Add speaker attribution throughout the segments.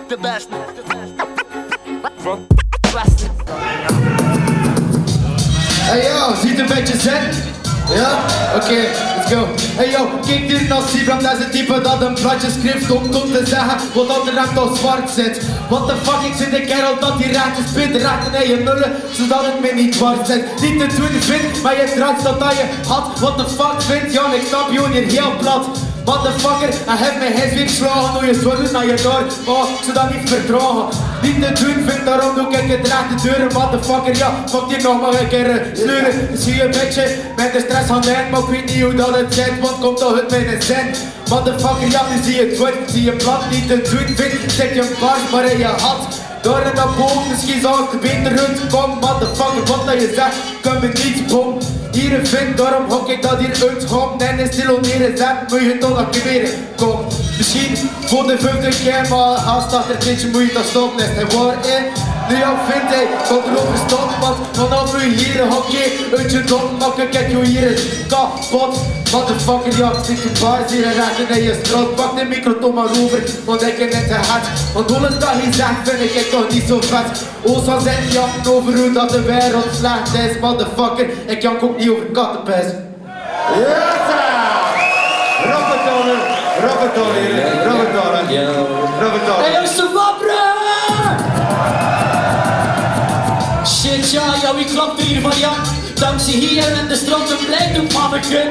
Speaker 1: the best.
Speaker 2: Hey yo, ziet een beetje zen? Ja? Oké, let's go. Hey yo, kijk hier naar Sibram, dat is het type dat een bladje schrift komt om te zeggen wat dat er echt al zwart zit. What the fuck, ik zit de kerel dat die recht is spit, recht in je mullen, zodat het me niet zwart zit. Niet te doen vindt, maar je draagt dat je had. What the fuck vindt, ja, ik snap je hier heel plat. Motherfucker, hij heeft mij his weer geslagen hoe je zwollen naar je door, oh, zodat niet verdragen. Niet te doen vindt, daarom doe ik het recht de deuren. Motherfucker, ja, fuck die nog maar een keer sleuren. Zie je een beetje met de stress aan lijn, maar ik weet niet hoe dat het zit, want komt toch het met een zin. Motherfucker, ja, nu zie je het goed, zie je plat, niet te doen vindt, zet je een bars maar in je had. Door en naar boven, misschien zou ik beter rond komen. Motherfucker, wat dat je zegt, kan me niet bom. Hier een vind, daarom hok ik dat hier uitkom. En is stil oneren zet, moet je toch activeren. Kom, misschien voor de 50 keer, maar als dat er beetje moet je dat stoppen. Is hij waar, nu jou vindt hij, komt erover stop, want vanaf nu hier een hokje uit je dom makken, kijk je hier is kapot. Motherfucker, ja, ik zit je baars hier en recht in je straat. Pak de microfoon maar over, want ik heb net gehad. Want alles dat hij zegt vind ik toch niet zo vet. Oos van zijn jachten over hoe dat de wereld slecht is. Motherfucker, ik jank ook niet over kattenpis.
Speaker 3: Yes! Rocketonnen, rocketonnen, rocketonnen, rocketonnen.
Speaker 4: Hey, yo, Savabra! Shit, ja, wie klapt hier van Jan? Dankzij hier in de strand een blij doen, manneke.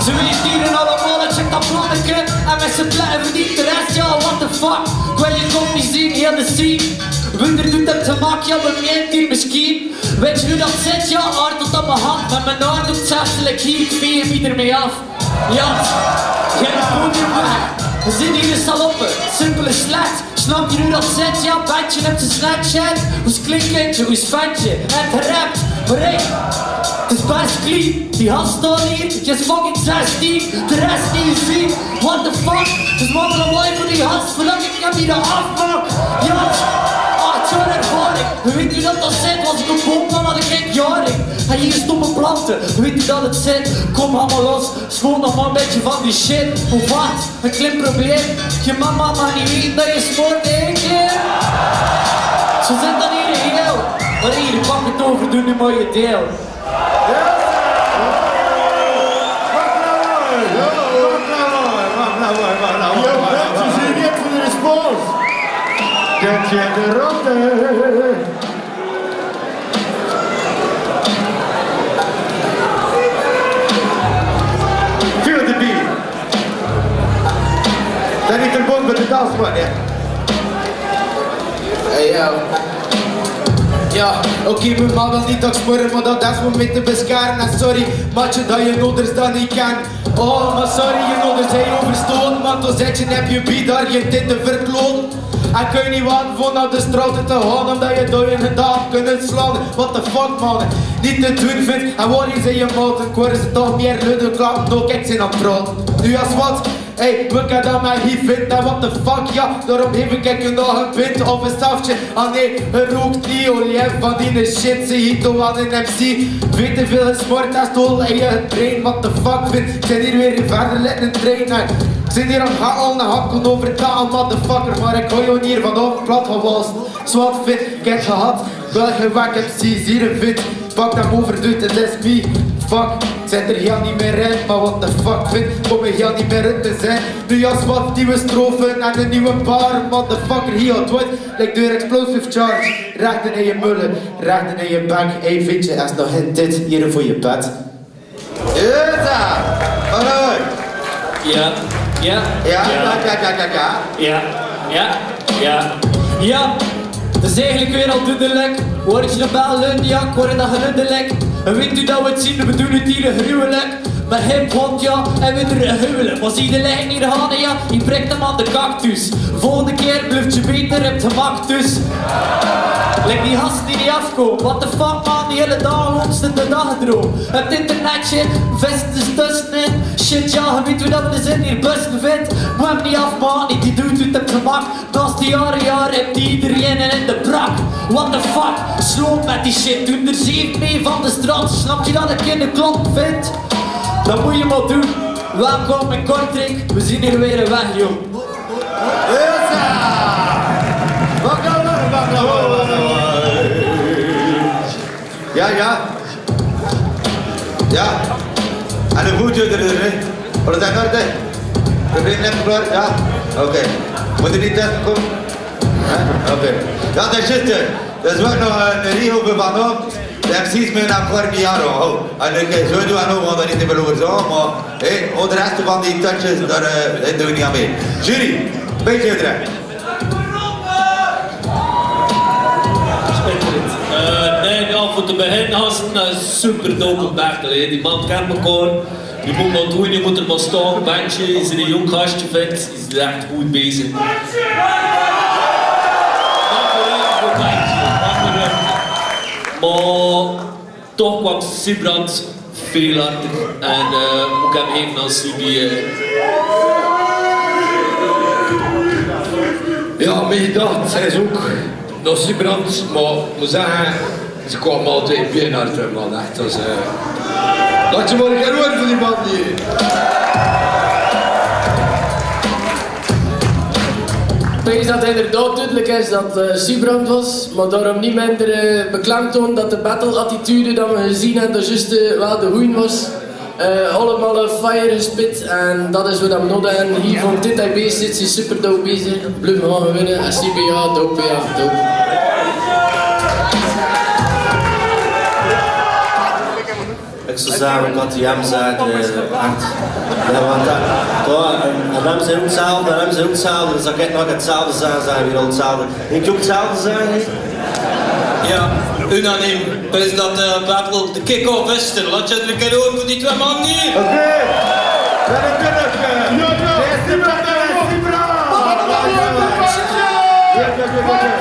Speaker 4: Ze willen dieren allemaal, ik check dat planneke. En met z'n plekken verdient de rest, ja, what the fuck. Ik wil je kop niet zien, heel de scene. Wunder doet hem te mak, ja, bij mij die misschien. Weet je nu dat zit, ja, hard tot op mijn hand. Met mijn hart doet zestelijk hier, ik veeg hem ermee af. Ja, geen voet hier weg. We zitten hier in saloppen, simpel is slecht. Snap je nu dat zit, ja, bandje hebt zijn Snapchat. Hoe is klinkentje, hoe is ventje, en gerapt. Maar hey, het is best clean, die gast staat hier, je is fucking 16, de rest die je ziet, what the fuck. Dus man, dan blijf voor die gast, voordat ik hem hier afmak. Ja, 8 jaar ervaring, weet u dat dat zit, als ik een boom kwam had ik geen jaring. En hier stomme planten, weet u dat het zit, kom allemaal los, schoon nog maar een beetje van die shit. Hoe wat, een klein probleem, je mama mag niet weten dat je sport eentje. Zo zit dat hier heel, maar hier, pak het over, doe nu maar je deel.
Speaker 3: Kent je de rotte? Feel the beat. Dan niet verbond met de dansman, ja.
Speaker 2: Hey yo. Ja, oké, mijn man wil niet dat ik smurren, maar dat is om me te beskaren. En sorry, matje, dat je noders dat niet kan. Oh, maar sorry, je noders zijn overstoten, want dan zet je heb je bied daar je dit te verkloten. En kun je niet wachten voor naar de straten te gaan, omdat je door je gedaan kunt slaan. What the fuck, man, niet te doen vindt. En waar je in je mouth, ik hoor ze toch meer luiden klappen, ook ik zijn aan het praten. Nu als wat? Hey, we kunnen dat maar hier vinden, en what the fuck, ja, daarom geef ik je nog een pint of een stafje. Ah nee, je rookt niet, olie van die shit, ze hiet al aan een MC. Weet te veel gesmoord en stol en je train, what the fuck, vind. Ik zit hier weer verder let een trainer. Ik zit hier aan het al een hakken over taal, motherfucker, maar ik hou jou hier vanaf plat gewassen. Zwart fit, ik heb gehad, wel gewakt, MC's hier een fit. Pak dat over, doet het is me. Fuck, ik zit er heel niet meer in, maar what the fuck vind, kom ik heel niet meer in te zijn. Nu als wat nieuwe strofen en een nieuwe bar, motherfucker hier het wordt, like door explosive charge. Rechten in je mullen, rechten in je bek, hey vind je, als nog in dit, hier voor je bed.
Speaker 3: Jutta! Hallo!
Speaker 4: Ja, ja,
Speaker 3: Ja,
Speaker 4: ja. Het is eigenlijk weer al duidelijk. Word je de bel in, ja, ik word dat geluidelijk. En weet u dat we het zien, we doen het hier gruwelijk. Met hip-hop, ja, en we er een huwelijk. Maar zie de lijn hier gaan, ja, die prikt hem aan de cactus. Volgende keer blijft je beter op het gemak dus. Lijkt die gasten die niet afkomen. What the fuck man, die hele dag ontstaat de dagdroom. Het internetje, vesten is tussenin. Shit ja, je weet hoe dat we de zin hier bussen vindt. Moet hem niet afmaken, die doet het op het gemak. Naast die jaren heeft iedereen in de brak. What the fuck, sloot met die shit. Doe er 7 mee van de straat. Snap je dat ik in de klomp vind? Dat moet je maar doen. Welkom in Kortrijk, we zien hier weer een weg, joh.
Speaker 3: Jutta! erin. Wat is dat nou? We brengen net klaar? Ja? Oké. Moet je niet testen komen? Oké. Ja, dat is juist. Dat is ook nog een regel van op. De MC's met een Cormiaro. En ik zo doen we nog, want dat niet meer over zo. Maar hey, de rest van die touches, daar doen we niet aan mee. Jury, een beetje uitrekken.
Speaker 1: Nee, ja, voor te beginnen was het een super dope battle. Hè. Die man kent elkaar. Je moet maar doen, je moet er maar staan, bandje. Als je een jong gastje vindt, is hij echt goed bezig. Maar toch kwam Sibrand veel harder en moet ik hem even als Sibi.
Speaker 5: Ja, maar gedacht, zij is ook nog Sibrand, maar ik moet zeggen, ze kwamen al twee been hard terug, man. Echt, dat is... Laat je maar een keer horen van die man hier.
Speaker 6: Ik denk dat het inderdaad duidelijk is dat Sibrand was, maar daarom niet minder beklemtoon dat de battle-attitude dat we gezien hebben, dat juist wel de goeie was. Allemaal fire gespit en dat is wat we nodig hebben. Hier van TTB zit ze super dope bezig. Blijf gaan we winnen en CBA dope, ja, dope.
Speaker 7: Ik zou zeggen wat die hem zei, ja, want en hem zijn ook hetzelfde, en hem zijn ook hetzelfde, dus als ik nog hetzelfde zeggen, zijn we weer hetzelfde. Denk je ook hetzelfde zeggen?
Speaker 1: Ja, unaniem. Dus dat de battle de kick-off is. Dan laat je het een keer horen voor die twee man hier.
Speaker 3: Oké. Dan natuurlijk. Ja, ja.